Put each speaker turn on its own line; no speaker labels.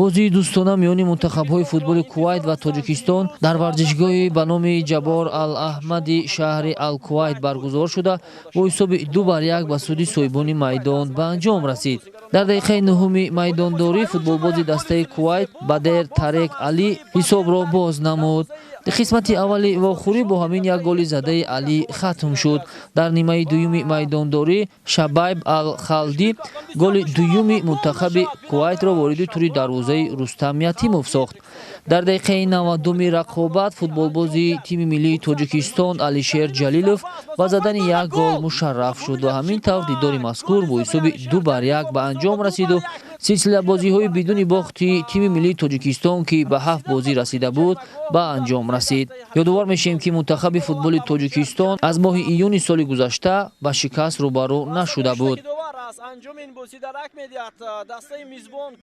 бозии дӯстона миёни мунтахабҳои футболи Кувайт ва Тоҷикистон дар варзишгоҳи ба номи Ҷабор Ал-Аҳмади шаҳри Ал-Кувайт баргузор шуда, бо ҳисоби 2-1 ба суди соҳибони майдон ба анҷом расид. Дар дақиқаи 9-уми майдондорӣ футболбози дастаи Кувайт Бадер Тарек Алӣ ҳисобро боз намуд. қисмати аввали ва охирӣ бо ҳамин як голи задаи Алӣ хатм шуд. Дар нимаи дуюми майдондорӣ Шабайб Ал-Халдӣ голи дуюми мунтахаби Кувайтро вориди тури дарвозаи Рустам Ятимов сохт. Дар дақиқаи 90-уми рақобат футболбози тими миллии Тоҷикистон Алишер Ҷалилов ба задани як гол мушарраф шуд ва ҳамин тавр дидори мазкур бо ҳисоби 2-1 ба анҷом расиду силсилабозиҳои бидуни бохти тими миллии Тоҷикистон, ки ба 7 бозӣ расида буд, ба анҷом расид. Ёдовар мешавем, ки мунтахаби футболи Тоҷикистон аз моҳи июни соли гузашта ба шикаст рӯбарӯ нашуда буд.